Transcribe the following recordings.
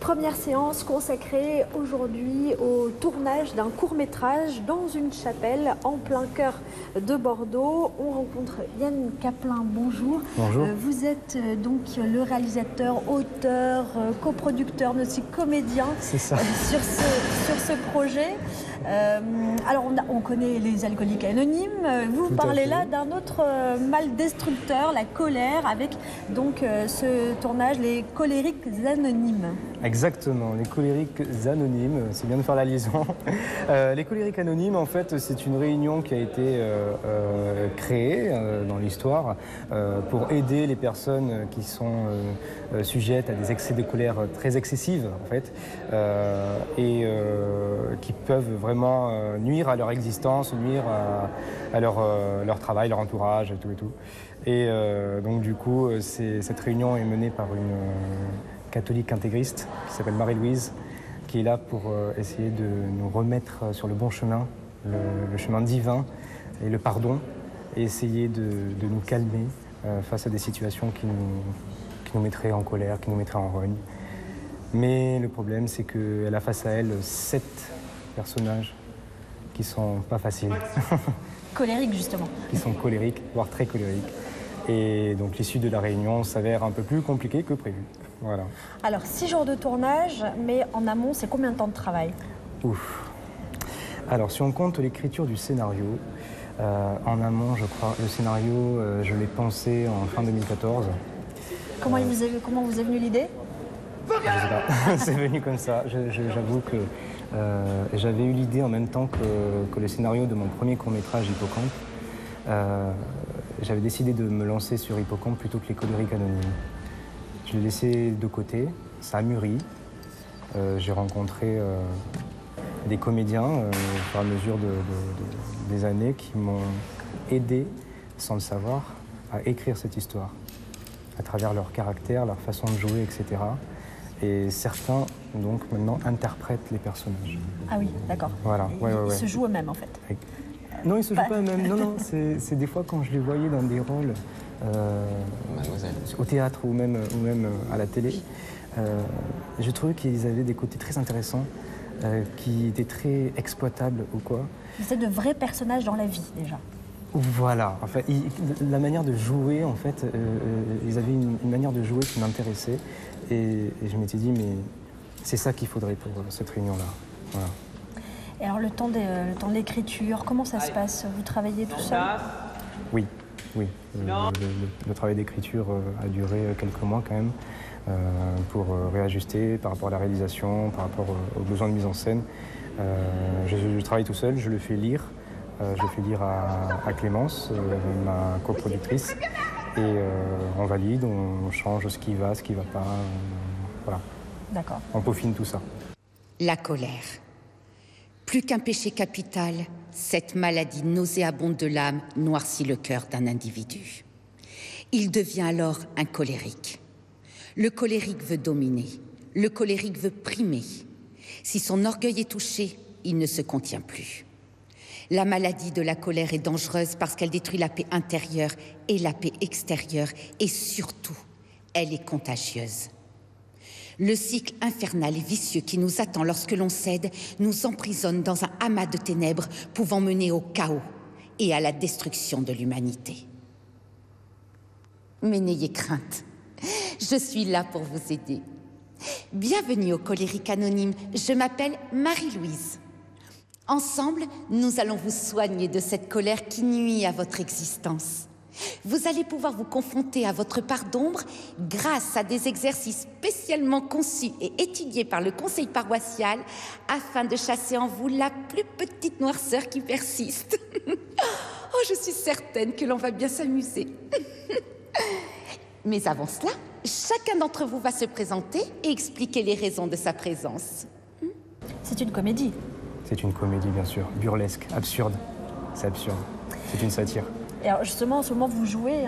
Première séance consacrée aujourd'hui au tournage d'un court-métrage dans une chapelle en plein cœur de Bordeaux. On rencontre Yann Caplin, bonjour. Bonjour. Vous êtes donc le réalisateur, auteur, coproducteur, mais aussi comédien. C'est ça. Sur ce projet. Alors on connaît les alcooliques anonymes. Vous parlez là d'un autre mal destructeur, la colère, avec donc ce tournage, les colériques anonymes. Exactement, les colériques anonymes, c'est bien de faire la liaison. Les colériques anonymes, en fait, c'est une réunion qui a été créée dans l'histoire pour aider les personnes qui sont sujettes à des excès de colère très excessives, en fait, et qui peuvent vraiment nuire à leur existence, nuire à leur travail, leur entourage, et tout et tout. Et donc, du coup, cette réunion est menée par une catholique intégriste qui s'appelle Marie-Louise, qui est là pour essayer de nous remettre sur le bon chemin, le chemin divin et le pardon, et essayer de nous calmer face à des situations qui nous mettraient en colère, qui nous mettraient en rogne. Mais le problème, c'est qu'elle a face à elle 7 personnages qui sont pas faciles. Colériques, justement. Qui sont colériques, voire très colériques. Et donc l'issue de la réunion s'avère un peu plus compliquée que prévu. Voilà. Alors 6 jours de tournage, mais en amont, c'est combien de temps de travail? Ouf. Alors si on compte l'écriture du scénario, en amont, je crois, le scénario, je l'ai pensé en fin 2014. Comment vous est venue l'idée? Je sais pas, c'est venu comme ça. J'avoue que j'avais eu l'idée en même temps que le scénario de mon premier court-métrage Hippocampe. J'avais décidé de me lancer sur Hippocampe plutôt que les colériques anonymes. Je l'ai laissé de côté, ça a mûri. J'ai rencontré des comédiens au fur et à mesure des années qui m'ont aidé, sans le savoir, à écrire cette histoire, à travers leur caractère, leur façon de jouer, etc. Et certains, donc, maintenant, interprètent les personnages. Ah oui, d'accord. Voilà. Ils se jouent eux-mêmes, en fait. Non, ils se jouent pas eux-mêmes. Non, c'est des fois quand je les voyais dans des rôles au théâtre ou même à la télé, je trouvais qu'ils avaient des côtés très intéressants, qui étaient très exploitables ou quoi. C'est de vrais personnages dans la vie, déjà. Voilà. En fait, la manière de jouer, en fait, ils avaient une manière de jouer qui m'intéressait. Et je m'étais dit, mais c'est ça qu'il faudrait pour cette réunion-là. Voilà. Et alors le temps de l'écriture, comment ça se passe? Vous travaillez tout seul? Oui. Le travail d'écriture a duré quelques mois quand même pour réajuster par rapport à la réalisation, par rapport aux besoins de mise en scène. Je travaille tout seul, je le fais lire. Je le fais lire à Clémence, ma coproductrice, et on valide, on change ce qui va pas. Voilà. D'accord. On peaufine tout ça. La colère. Plus qu'un péché capital, cette maladie nauséabonde de l'âme noircit le cœur d'un individu. Il devient alors un colérique. Le colérique veut dominer. Le colérique veut primer. Si son orgueil est touché, il ne se contient plus. La maladie de la colère est dangereuse parce qu'elle détruit la paix intérieure et la paix extérieure, et surtout, elle est contagieuse. Le cycle infernal et vicieux qui nous attend lorsque l'on cède nous emprisonne dans un amas de ténèbres pouvant mener au chaos et à la destruction de l'humanité. Mais n'ayez crainte, je suis là pour vous aider. Bienvenue aux colériques anonymes, je m'appelle Marie-Louise. Ensemble, nous allons vous soigner de cette colère qui nuit à votre existence. Vous allez pouvoir vous confronter à votre part d'ombre grâce à des exercices spécialement conçus et étudiés par le conseil paroissial afin de chasser en vous la plus petite noirceur qui persiste. Oh, je suis certaine que l'on va bien s'amuser. Mais avant cela, chacun d'entre vous va se présenter et expliquer les raisons de sa présence. C'est une comédie. C'est une comédie, bien sûr, burlesque, absurde. C'est absurde. C'est une satire. Et alors justement, en ce moment, vous jouez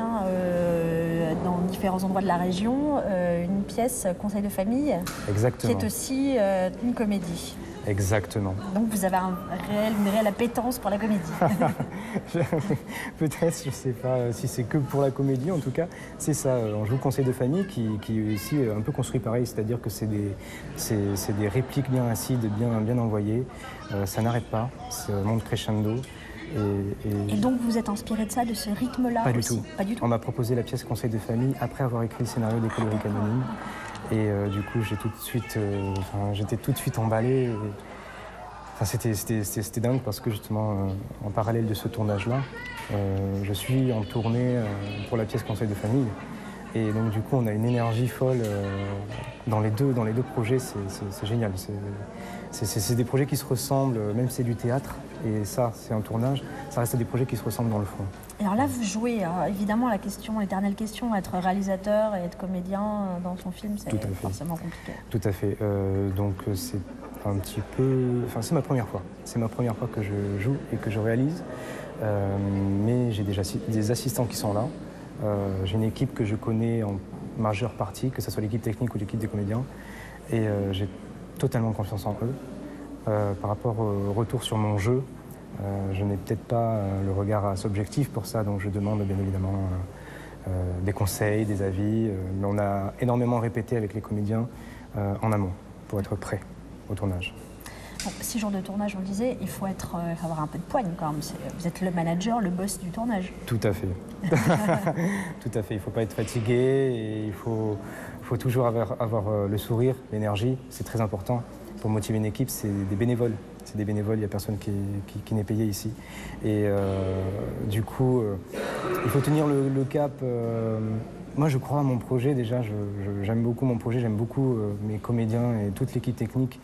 dans différents endroits de la région une pièce Conseil de famille. Exactement. Qui est aussi une comédie. Exactement. Donc vous avez une réelle appétence pour la comédie. Peut-être, je ne sais pas si c'est que pour la comédie, en tout cas, c'est ça. On joue Conseil de famille qui est aussi un peu construit pareil, c'est-à-dire que c'est des répliques bien acides, bien envoyées. Ça n'arrête pas, ça monte crescendo. Et donc vous êtes inspiré de ça, de ce rythme-là aussi? Pas du tout. On m'a proposé la pièce Conseil de famille après avoir écrit le scénario des Colériques Anonymes. Et du coup, j'étais tout de suite emballé. C'était dingue parce que justement, en parallèle de ce tournage-là, je suis en tournée pour la pièce Conseil de famille. Et donc du coup, on a une énergie folle dans les deux projets. C'est génial. C'est des projets qui se ressemblent, même si c'est du théâtre. Et ça, c'est un tournage. Ça reste des projets qui se ressemblent dans le fond. Et alors là, vous jouez, évidemment, l'éternelle question, être réalisateur et être comédien dans son film, c'est forcément compliqué. Tout à fait. Donc c'est un petit peu... Enfin, c'est ma première fois. C'est ma première fois que je joue et que je réalise. Mais j'ai déjà des assistants qui sont là. J'ai une équipe que je connais en majeure partie, que ce soit l'équipe technique ou l'équipe des comédiens. Et j'ai totalement confiance en eux. Par rapport au retour sur mon jeu, je n'ai peut-être pas le regard assez objectif pour ça, donc je demande bien évidemment des conseils, des avis. Mais on a énormément répété avec les comédiens en amont pour être prêt au tournage. Bon, 6 jours de tournage, on le disait, il faut avoir un peu de poigne quand même. Vous êtes le manager, le boss du tournage. Tout à fait. Tout à fait. Il ne faut pas être fatigué et il faut toujours avoir le sourire, l'énergie. C'est très important. Pour motiver une équipe, c'est des bénévoles. C'est des bénévoles, il n'y a personne qui n'est payé ici. Et du coup, il faut tenir le cap. Moi, je crois à mon projet déjà. J'aime beaucoup mon projet, j'aime beaucoup mes comédiens et toute l'équipe technique.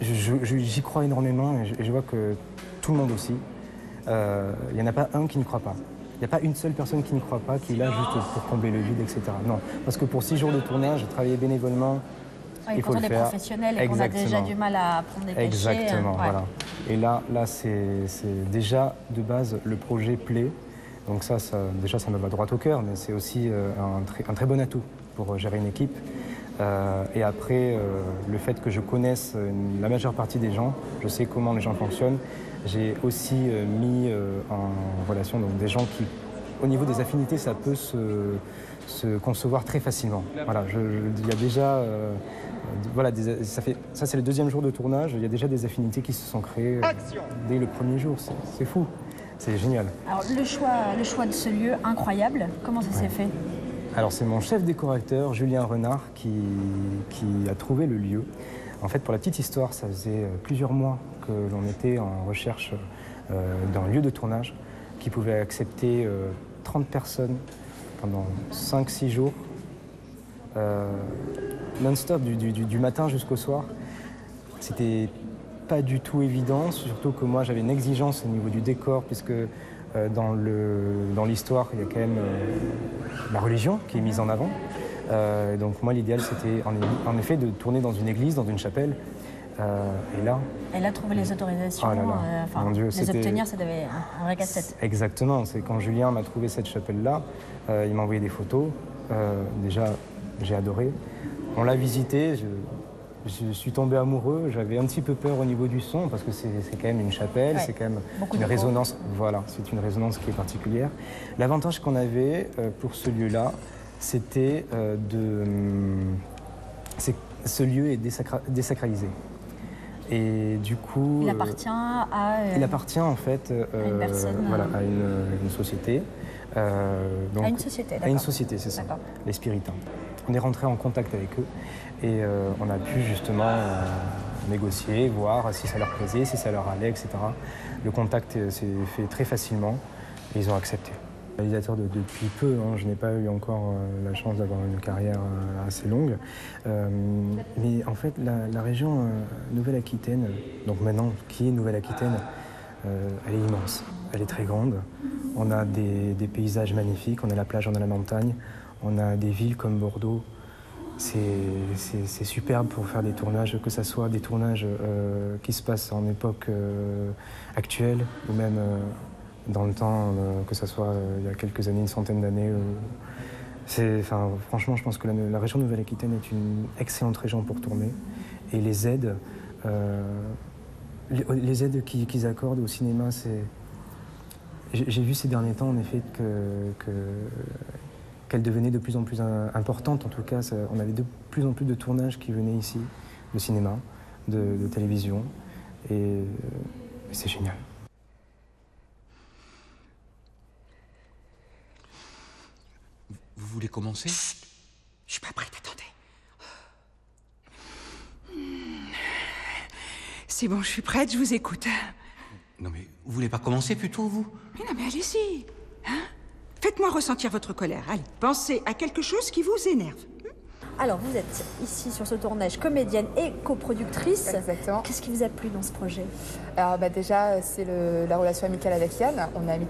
J'y crois énormément et je vois que tout le monde aussi. Il n'y en a pas un qui ne croit pas. Il n'y a pas une seule personne qui ne croit pas, qui est là juste pour combler le vide, etc. Non, parce que pour 6 jours de tournage, j'ai travaillé bénévolement. Il faut le faire. Quand on est professionnel et qu'on a déjà du mal à prendre des péchés. Exactement, voilà. Et là c'est déjà de base, le projet plaît. Donc ça me va droit au cœur, mais c'est aussi un très bon atout pour gérer une équipe. Et après, le fait que je connaisse la majeure partie des gens, je sais comment les gens fonctionnent. J'ai aussi mis en relation donc, des gens qui, au niveau des affinités, ça peut se concevoir très facilement. Voilà, il y a déjà... ça c'est le 2e jour de tournage, il y a déjà des affinités qui se sont créées dès le 1er jour. C'est fou, c'est génial. Alors le choix de ce lieu incroyable, comment ça s'est fait ? Alors c'est mon chef décorateur, Julien Renard, qui a trouvé le lieu. En fait, pour la petite histoire, ça faisait plusieurs mois que l'on était en recherche d'un lieu de tournage qui pouvait accepter 30 personnes pendant 5-6 jours, non-stop, du matin jusqu'au soir. C'était pas du tout évident, surtout que moi j'avais une exigence au niveau du décor, puisque dans l'histoire, il y a quand même la religion qui est mise en avant. Donc moi, l'idéal, c'était en effet de tourner dans une église, dans une chapelle. Et là... Elle a trouvé les autorisations. Oh là là. Mon Dieu, les obtenir, ça devait un vrai casse-tête. Exactement. C'est quand Julien m'a trouvé cette chapelle-là, il m'a envoyé des photos. Déjà, j'ai adoré. On l'a visité. Je suis tombé amoureux, j'avais un petit peu peur au niveau du son parce que c'est quand même une chapelle, c'est quand même une résonance. Voilà, c'est une résonance qui est particulière. L'avantage qu'on avait pour ce lieu-là, c'était ce lieu est désacralisé. Et du coup... Il appartient à... Il appartient en fait à une personne, voilà, à une société. Donc, à une société, d'accord. À une société, c'est ça, les Spiritains. On est rentré en contact avec eux et on a pu justement négocier, voir si ça leur plaisait, si ça leur allait, etc. Le contact s'est fait très facilement et ils ont accepté. Réalisateur depuis peu, hein, je n'ai pas eu encore la chance d'avoir une carrière assez longue. Mais en fait, la région Nouvelle-Aquitaine, donc maintenant, qui est Nouvelle-Aquitaine, elle est immense, elle est très grande. On a des paysages magnifiques, on a la plage, on a la montagne, on a des villes comme Bordeaux. C'est superbe pour faire des tournages, que ce soit des tournages qui se passent en époque actuelle ou même dans le temps, que ce soit il y a quelques années, une centaine d'années. Franchement, je pense que la région Nouvelle-Aquitaine est une excellente région pour tourner. Et les aides qu'ils accordent au cinéma, c'est... J'ai vu ces derniers temps, en effet, qu'elle devenait de plus en plus importante. En tout cas, on avait de plus en plus de tournages qui venaient ici, de cinéma, de télévision. Et c'est génial. Vous voulez commencer? Chut, je suis pas prête, attendez. C'est bon, je suis prête, je vous écoute. Non mais, vous voulez pas commencer plutôt, vous? Mais non, mais allez-y. Hein? Faites-moi ressentir votre colère. Allez, pensez à quelque chose qui vous énerve. Alors, vous êtes ici sur ce tournage comédienne et coproductrice. Exactement. Qu'est-ce qui vous a plu dans ce projet? Alors déjà, c'est la relation amicale avec Yann. On est amis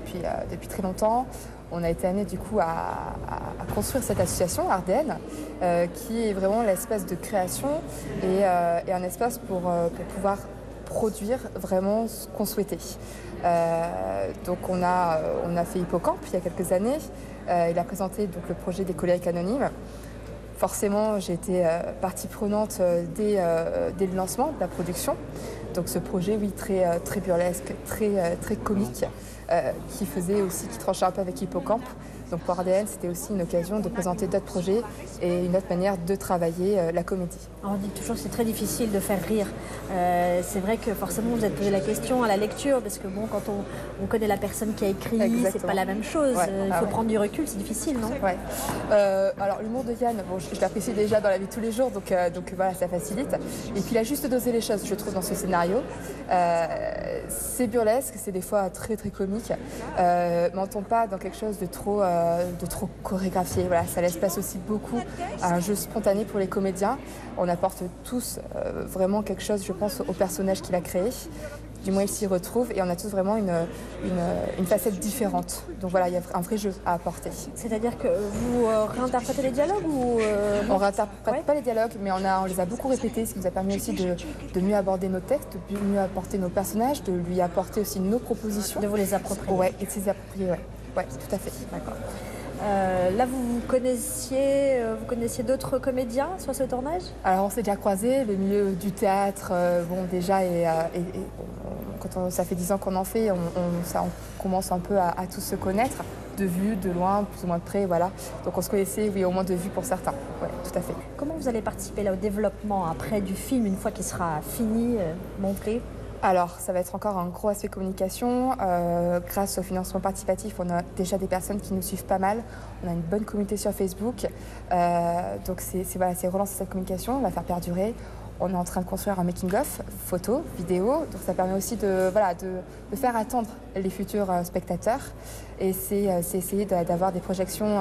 depuis très longtemps. On a été amenés du coup à construire cette association, Ardenne, qui est vraiment l'espace de création et un espace pour pouvoir produire vraiment ce qu'on souhaitait. Donc on a fait Hippocampe il y a quelques années. Il a présenté donc, le projet des colériques anonymes. Forcément, j'ai été partie prenante dès le lancement de la production. Donc ce projet, oui, très burlesque, très comique, qui tranchait un peu avec Hippocampe. Donc pour RDN, c'était aussi une occasion de présenter d'autres projets et une autre manière de travailler la comédie. On dit toujours que c'est très difficile de faire rire. C'est vrai que forcément vous vous êtes posé la question à la lecture, parce que bon, quand on connaît la personne qui a écrit, c'est pas la même chose. Ouais. Il faut prendre du recul, c'est difficile, non? Ouais. Alors l'humour de Yann, bon, je l'apprécie déjà dans la vie de tous les jours, donc voilà, ça facilite. Et puis il a juste dosé les choses, je trouve, dans ce scénario. C'est burlesque, c'est des fois très comique, mais on tombe pas dans quelque chose de trop chorégraphié. Voilà, ça laisse place aussi beaucoup à un jeu spontané pour les comédiens. On apporte tous vraiment quelque chose, je pense, au personnage qu'il a créé. Du moins, il s'y retrouve et on a tous vraiment une facette différente. Donc voilà, il y a un vrai jeu à apporter. C'est-à-dire que vous réinterprétez les dialogues ou on ne réinterprète pas les dialogues, mais on les a beaucoup répétés, ce qui nous a permis aussi de mieux aborder nos textes, de mieux apporter nos personnages, de lui apporter aussi nos propositions. De vous les approprier. Ouais, et de les approprier, ouais, tout à fait. D'accord. Là, vous connaissiez d'autres comédiens sur ce tournage? Alors, on s'est déjà croisés, le milieu du théâtre, déjà, quand ça fait 10 ans qu'on en fait, on commence un peu à tous se connaître, de vue, de loin, plus ou moins de près, voilà. Donc on se connaissait, oui, au moins de vue pour certains, ouais, tout à fait. Comment vous allez participer là au développement après du film, une fois qu'il sera fini, monté? Alors, ça va être encore un gros aspect communication. Grâce au financement participatif, on a déjà des personnes qui nous suivent pas mal. On a une bonne communauté sur Facebook. Donc, c'est relancer cette communication, la faire perdurer. On est en train de construire un making-of, photo, vidéo. Donc, ça permet aussi de faire attendre les futurs spectateurs. Et c'est essayer d'avoir des projections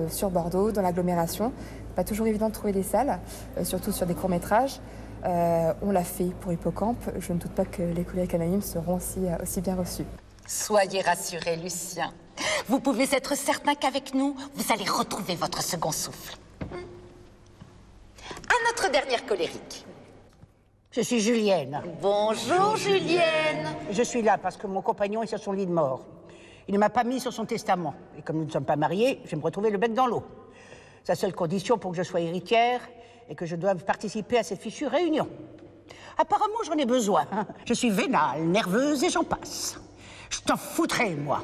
sur Bordeaux, dans l'agglomération. Pas toujours évident de trouver des salles, surtout sur des courts-métrages. On l'a fait pour Hippocampe. Je ne doute pas que les colériques anonymes seront aussi bien reçus. Soyez rassurés, Lucien. Vous pouvez être certain qu'avec nous, vous allez retrouver votre second souffle. À notre dernière colérique. Je suis Julienne. Bonjour, Julienne. Je suis là parce que mon compagnon est sur son lit de mort. Il ne m'a pas mis sur son testament. Et comme nous ne sommes pas mariés, je vais me retrouver le bec dans l'eau. Sa seule condition pour que je sois héritière est que je doive participer à cette fichue réunion. Apparemment, j'en ai besoin. Je suis vénale, nerveuse et j'en passe. Je t'en foutrais, moi.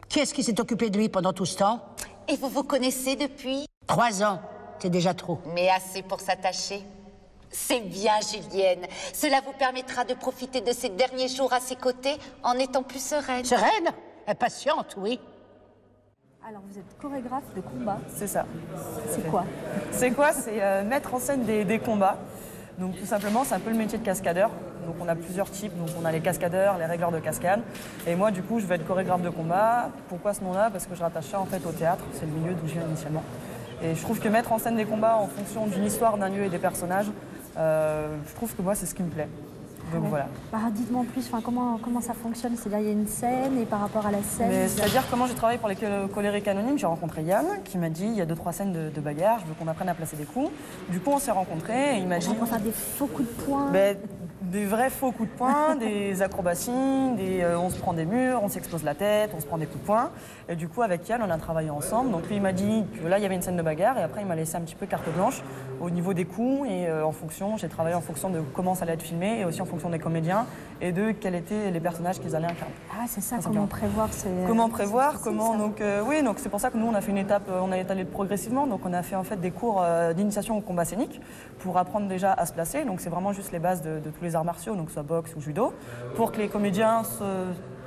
Qui est-ce qui s'est occupé de lui pendant tout ce temps? Et vous vous connaissez depuis? 3 ans, c'est déjà trop. Mais assez pour s'attacher. C'est bien, Julienne. Cela vous permettra de profiter de ces derniers jours à ses côtés en étant plus sereine. Sereine? Impatiente, oui. Alors, vous êtes chorégraphe de combat. C'est ça. C'est quoi? C'est quoi? C'est mettre en scène des combats. Donc tout simplement, c'est un peu le métier de cascadeur. Donc on a plusieurs types. Donc on a les cascadeurs, les régleurs de cascade. Et moi, du coup, je vais être chorégraphe de combat. Pourquoi ce nom-là? Parce que je rattache ça en fait au théâtre. C'est le milieu d'où je viens initialement. Et je trouve que mettre en scène des combats en fonction d'une histoire, d'un lieu et des personnages, je trouve que moi, c'est ce qui me plaît. Donc voilà. Bah, dites-moi en plus, comment ça fonctionne? C'est-à-dire, il y a une scène et par rapport à la scène... C'est-à-dire, comment j'ai travaillé pour les colériques anonymes, j'ai rencontré Yann qui m'a dit il y a 2-3 scènes de bagarre, je veux qu'on apprenne à placer des coups. Du coup, on s'est rencontrés et il m'a dit... On va faire des faux coups de poing. Des vrais faux coups de poing, des acrobaties, on se prend des murs, on s'explose la tête, on se prend des coups de poing. Et du coup, avec Yann, on a travaillé ensemble. Donc lui, il m'a dit que là, il y avait une scène de bagarre. Et après, il m'a laissé un petit peu carte blanche au niveau des coups. Et j'ai travaillé en fonction de comment ça allait être filmé et aussi en fonction des comédiens et de quels étaient les personnages qu'ils allaient incarner. Ah, c'est ça, comment prévoir Comment prévoir, comment... Donc c'est pour ça que nous, on a fait une étape, on a étalé progressivement. Donc on a fait en fait des cours d'initiation au combat scénique pour apprendre déjà à se placer. Donc c'est vraiment juste les bases de tous les arts martiaux, donc soit boxe ou judo, pour que les comédiens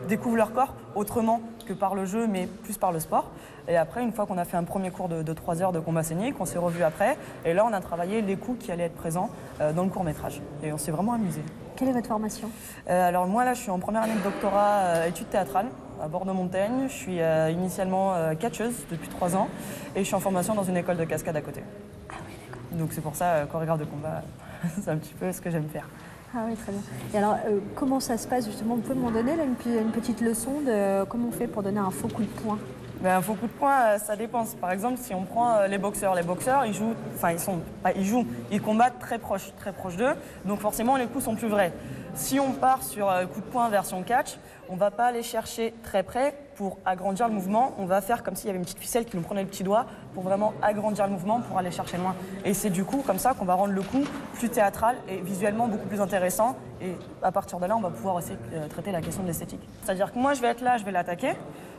découvrent leur corps autrement que par le jeu, mais plus par le sport. Et après, une fois qu'on a fait un premier cours de 3 heures de combat scénique, on s'est revus après. Et là, on a travaillé les coups qui allaient être présents dans le court-métrage. Et on s'est vraiment amusé. Quelle est votre formation? Alors moi, là, je suis en première année de doctorat études théâtrales à Bordeaux-Montaigne. Je suis initialement catcheuse depuis 3 ans. Et je suis en formation dans une école de cascade à côté. Ah oui, d'accord. Donc c'est pour ça, chorégraphe de combat, c'est un petit peu ce que j'aime faire. Ah oui, très bien. Et alors, comment ça se passe justement? Vous pouvez m'en donner là, une petite leçon de comment on fait pour donner un faux coup de poing? Ben, un faux coup de poing, ça dépend. Par exemple, si on prend les boxeurs, ils jouent, ils combattent très proche d'eux, donc forcément les coups sont plus vrais. Si on part sur coup de poing version catch, on ne va pas aller chercher très près pour agrandir le mouvement. On va faire comme s'il y avait une petite ficelle qui nous prenait le petit doigt pour vraiment agrandir le mouvement pour aller chercher loin. Et c'est du coup comme ça qu'on va rendre le coup plus théâtral et visuellement beaucoup plus intéressant. Et à partir de là, on va pouvoir aussi traiter la question de l'esthétique. C'est-à-dire que moi, je vais être là, je vais l'attaquer.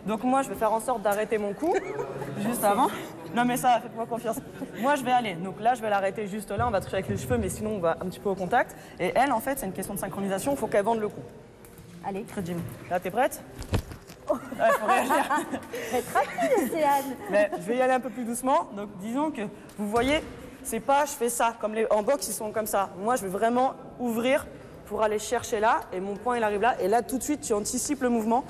Donc moi, je vais faire en sorte d'arrêter mon coup juste avant. Non mais ça, faites-moi confiance. Moi, je vais aller. Donc là, je vais l'arrêter juste là. On va toucher avec les cheveux, mais sinon, on va un petit peu au contact. Et elle, en fait, c'est une question de synchronisation. Il faut qu'elle vende le coup. Allez. Très Jim. Là, t'es prête? Oh. Ouais, faut réagir. Faites rapide, c'est Anne. Mais je vais y aller un peu plus doucement. Donc disons que vous voyez, c'est pas je fais ça. Comme en boxe, ils sont comme ça. Moi, je vais vraiment ouvrir pour aller chercher là. Et mon poing, il arrive là. Et là, tout de suite, tu anticipes le mouvement.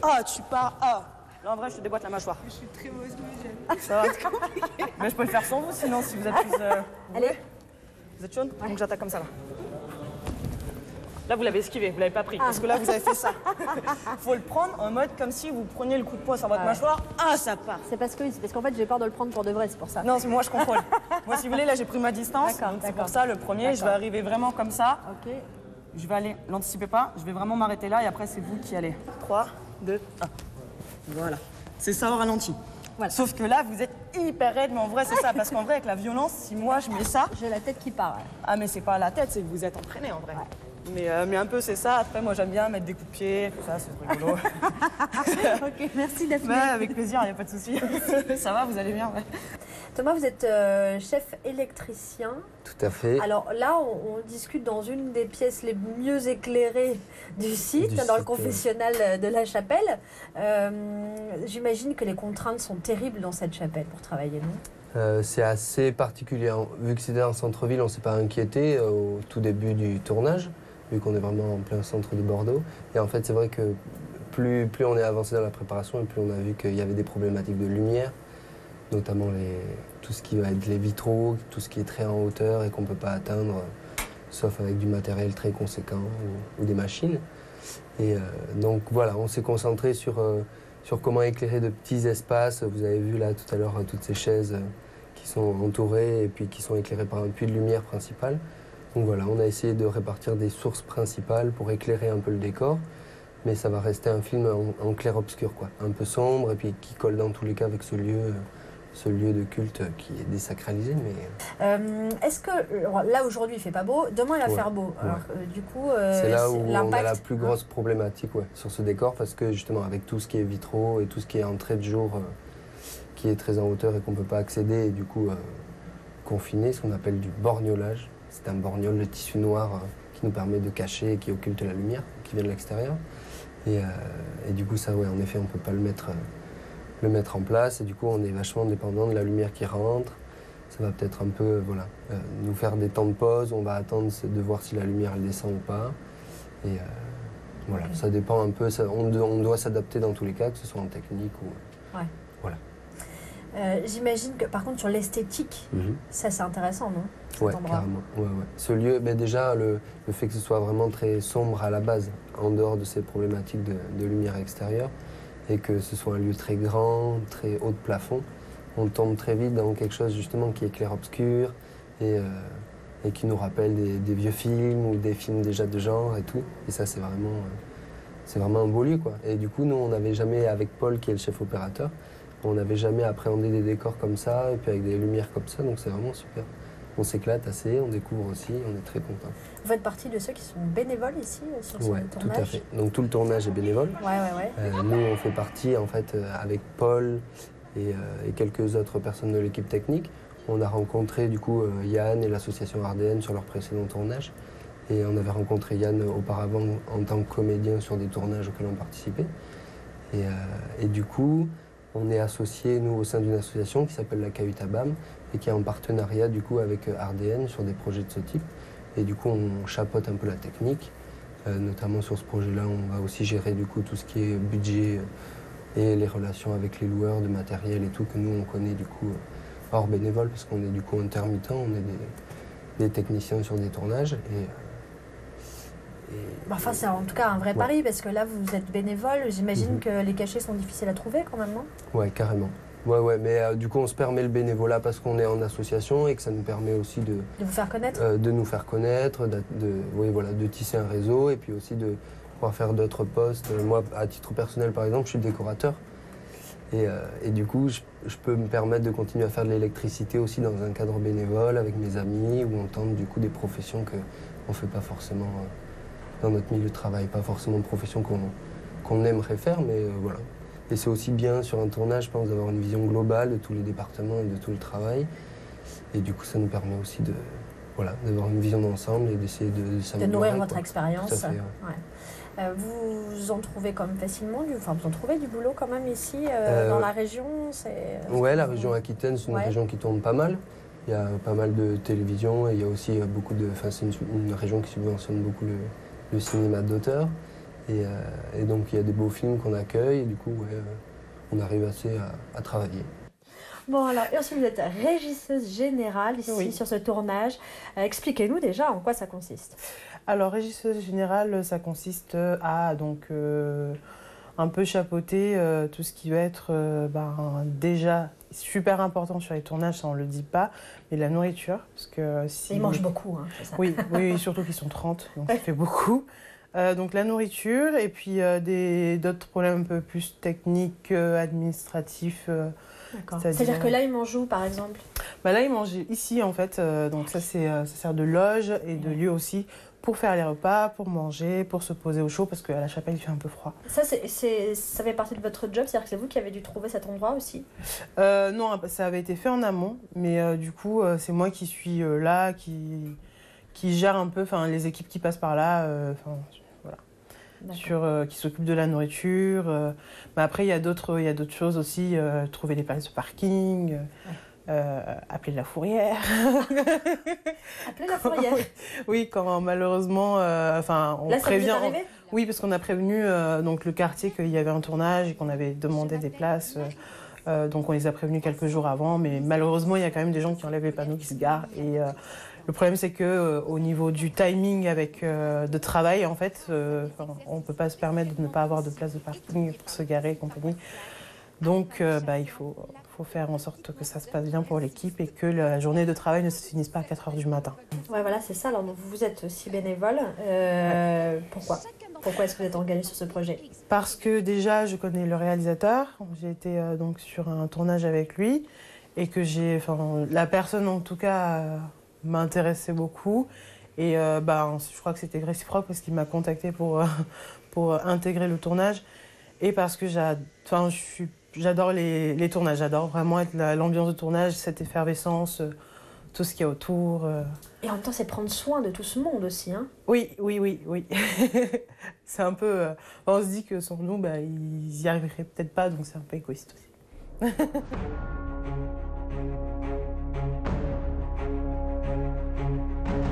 Ah, tu pars. Ah. Là, en vrai, je te déboîte la mâchoire. Je suis très mauvaise comédienne. Ça va. Mais je peux le faire sans vous, sinon, si vous êtes plus... Allez. Vous êtes chaude? Ouais. Donc j'attaque comme ça, là. Là, vous l'avez esquivé, vous l'avez pas pris. Parce que là, vous avez fait ça. Faut le prendre en mode comme si vous preniez le coup de poing sur votre mâchoire. Ah, ça part. C'est parce qu'en fait, j'ai peur de le prendre pour de vrai, c'est pour ça. Non, c'est moi, je contrôle. Moi, si vous voulez, là, j'ai pris ma distance. Donc c'est pour ça, le premier, je vais arriver vraiment comme ça. Ok. Je vais aller, l'anticipez pas, je vais vraiment m'arrêter là et après, c'est vous qui allez. 3, 2, 1. Voilà. C'est ça au ralenti. Voilà. Sauf que là, vous êtes hyper raide, mais en vrai, c'est ça. Parce qu'en vrai, avec la violence, si moi, je mets ça... J'ai la tête qui part. Ouais. Ah, mais c'est pas la tête, c'est que vous êtes entraîné, en vrai. Ouais. Mais un peu, c'est ça. Après, moi, j'aime bien mettre des coups de pied, tout ça, c'est rigolo. Ok, merci Daphné. Ouais, avec plaisir, il n'y a pas de souci. Ça va, vous allez bien, ouais. Thomas, vous êtes chef électricien. Tout à fait. Alors là, on discute dans une des pièces les mieux éclairées du site, dans le confessionnal de la chapelle. J'imagine que les contraintes sont terribles dans cette chapelle pour travailler, non? C'est assez particulier. Vu que c'était en centre-ville, on ne s'est pas inquiété au tout début du tournage, vu qu'on est vraiment en plein centre de Bordeaux. Et en fait, c'est vrai que plus on est avancé dans la préparation, et plus on a vu qu'il y avait des problématiques de lumière, notamment tout ce qui va être les vitraux, tout ce qui est très en hauteur et qu'on ne peut pas atteindre, sauf avec du matériel très conséquent ou des machines. Et donc voilà, on s'est concentré sur comment éclairer de petits espaces. Vous avez vu là tout à l'heure toutes ces chaises qui sont entourées et puis qui sont éclairées par un puits de lumière principal. Donc voilà, on a essayé de répartir des sources principales pour éclairer un peu le décor. Mais ça va rester un film en clair-obscur, quoi. Un peu sombre et puis qui colle dans tous les cas avec ce lieu de culte qui est désacralisé. Mais... Est-ce que, là aujourd'hui il fait pas beau, demain il va faire beau. Alors, du coup, c'est là où on a la plus grosse problématique sur ce décor, parce que justement avec tout ce qui est vitraux et tout ce qui est entrée de jour qui est très en hauteur et qu'on ne peut pas accéder et du coup confiné, ce qu'on appelle du borgnolage. C'est un borgnole de tissu noir qui nous permet de cacher et qui occulte la lumière qui vient de l'extérieur. Et du coup ça, en effet, on ne peut pas le mettre en place et du coup on est vachement dépendant de la lumière qui rentre. Ça va peut-être un peu nous faire des temps de pause, on va attendre de voir si la lumière elle descend ou pas. Et voilà, ça dépend un peu, on doit s'adapter dans tous les cas, que ce soit en technique ou... Ouais. Voilà. J'imagine que par contre sur l'esthétique, ça c'est intéressant, non? Ouais, carrément. Ouais. Ce lieu, déjà le fait que ce soit vraiment très sombre à la base, en dehors de ces problématiques de lumière extérieure, et que ce soit un lieu très grand, très haut de plafond, on tombe très vite dans quelque chose justement qui est clair-obscur et et qui nous rappellent des vieux films ou des films déjà de genre et tout. Et ça, c'est vraiment un beau lieu, quoi. Et du coup, nous, on n'avait jamais, avec Paul, qui est le chef opérateur, on n'avait jamais appréhendé des décors comme ça, et puis avec des lumières comme ça, donc c'est vraiment super. On s'éclate assez, on découvre aussi, on est très contents. Vous faites partie de ceux qui sont bénévoles ici sur ce tournage? Tout à fait. Donc tout le tournage est bénévole. Nous, on fait partie, en fait, avec Paul et quelques autres personnes de l'équipe technique. On a rencontré, du coup, Yann et l'association Ardennes sur leur précédent tournage. Et on avait rencontré Yann auparavant en tant que comédien sur des tournages auxquels on participait. Et du coup, on est associés, nous, au sein d'une association qui s'appelle la Cahute-à-Bam et qui est en partenariat, du coup, avec Ardennes sur des projets de ce type. Et du coup, on chapeaute un peu la technique. Notamment sur ce projet-là, on va aussi gérer, du coup, tout ce qui est budget et les relations avec les loueurs de matériel et tout, que nous, on connaît, du coup, hors bénévole, parce qu'on est, du coup, intermittent, on est des techniciens sur des tournages. Enfin, c'est en tout cas un vrai pari, parce que là, vous êtes bénévole. J'imagine que les cachets sont difficiles à trouver quand même, non? Ouais, carrément. Ouais, mais du coup, on se permet le bénévolat parce qu'on est en association et que ça nous permet aussi de vous faire connaître, de nous faire connaître, de tisser un réseau et puis aussi de pouvoir faire d'autres postes. Moi, à titre personnel, par exemple, je suis décorateur et du coup, je peux me permettre de continuer à faire de l'électricité aussi dans un cadre bénévole avec mes amis ou entendre du coup des professions qu'on ne fait pas forcément dans notre milieu de travail, pas forcément de profession qu'on aimerait faire, mais voilà. Et c'est aussi bien sur un tournage, je pense, d'avoir une vision globale de tous les départements et de tout le travail. Et du coup, ça nous permet aussi d'avoir une vision d'ensemble et d'essayer de s'améliorer. De nourrir votre expérience. Tout à fait, vous en trouvez quand même facilement vous en trouvez du boulot quand même ici, dans la région? Ouais, la région Aquitaine, c'est une région qui tourne pas mal. Il y a pas mal de télévision et il y a aussi beaucoup de... Enfin, c'est une région qui subventionne beaucoup le cinéma d'auteur. Et donc, il y a des beaux films qu'on accueille et du coup, on arrive assez à travailler. Bon, alors, Ursule, vous êtes régisseuse générale ici sur ce tournage. Expliquez-nous déjà en quoi ça consiste. Alors, régisseuse générale, ça consiste à un peu chapeauter tout ce qui va être déjà super important sur les tournages, ça on ne le dit pas, mais la nourriture. Parce que ils mangent beaucoup, hein, c'est ça? Oui, surtout qu'ils sont 30, donc ça fait beaucoup. Donc la nourriture et puis d'autres problèmes un peu plus techniques, administratifs. C'est-à-dire que là, ils mangent où, par exemple? Là, ils mangent ici, en fait. Donc ça sert de loge et de lieu aussi pour faire les repas, pour manger, pour se poser au chaud, parce qu'à la chapelle, il fait un peu froid. Ça fait partie de votre job? C'est-à-dire que c'est vous qui avez dû trouver cet endroit aussi? Non, ça avait été fait en amont, mais du coup, c'est moi qui suis là, qui gère un peu les équipes qui passent par là. Qui s'occupent de la nourriture. Mais après, il y a d'autres choses aussi. Trouver des places de parking, appeler la fourrière. Appeler la fourrière? Oui, quand malheureusement... on là, prévient. Ça vous est arrivé? Oui, parce qu'on a prévenu le quartier qu'il y avait un tournage et qu'on avait demandé des places. Donc on les a prévenus quelques jours avant. Mais malheureusement, il y a quand même des gens qui enlèvent les panneaux, qui se garent. Et le problème, c'est qu'au niveau du timing de travail, en fait, on ne peut pas se permettre de ne pas avoir de place de parking pour se garer et compagnie. Donc, il faut faire en sorte que ça se passe bien pour l'équipe et que la journée de travail ne se finisse pas à 4h du matin. Ouais, voilà, c'est ça. Alors, donc, vous êtes aussi bénévole. Pourquoi est-ce que vous êtes engagée sur ce projet? Parce que déjà, je connais le réalisateur. J'ai été sur un tournage avec lui et que la personne, en tout cas... m'intéressait beaucoup et je crois que c'était réciproque parce qu'il m'a contacté pour intégrer le tournage et parce que j'adore les tournages, j'adore vraiment l'ambiance de tournage, cette effervescence, tout ce qu'il y a autour. Et en même temps, c'est prendre soin de tout ce monde aussi, hein? Oui. C'est un peu... on se dit que sans nous, ils y arriveraient peut-être pas, donc c'est un peu égoïste aussi.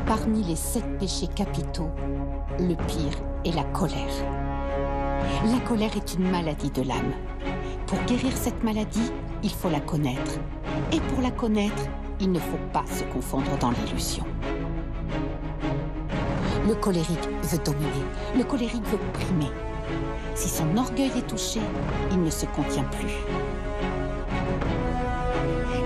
Parmi les 7 péchés capitaux, le pire est la colère. La colère est une maladie de l'âme. Pour guérir cette maladie, il faut la connaître. Et pour la connaître, il ne faut pas se confondre dans l'illusion. Le colérique veut dominer, le colérique veut primer. Si son orgueil est touché, il ne se contient plus.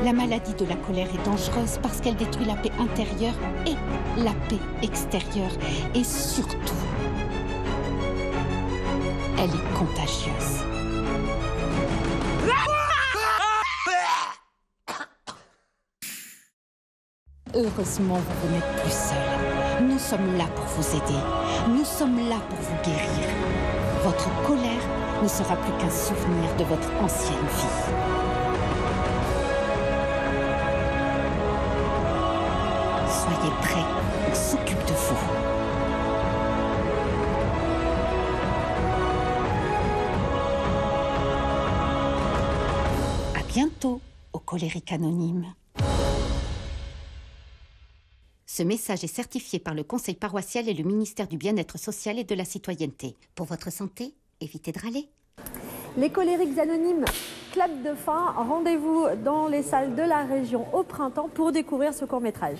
La maladie de la colère est dangereuse parce qu'elle détruit la paix intérieure et la paix extérieure. Et surtout, elle est contagieuse. Heureusement, vous n'êtes plus seul. Nous sommes là pour vous aider. Nous sommes là pour vous guérir. Votre colère ne sera plus qu'un souvenir de votre ancienne vie. Soyez prêts, on s'occupe de vous. À bientôt au Colérique Anonyme. Ce message est certifié par le Conseil paroissial et le ministère du Bien-être social et de la citoyenneté. Pour votre santé, évitez de râler. Les Colériques Anonymes, clap de fin. Rendez-vous dans les salles de la région au printemps pour découvrir ce court-métrage.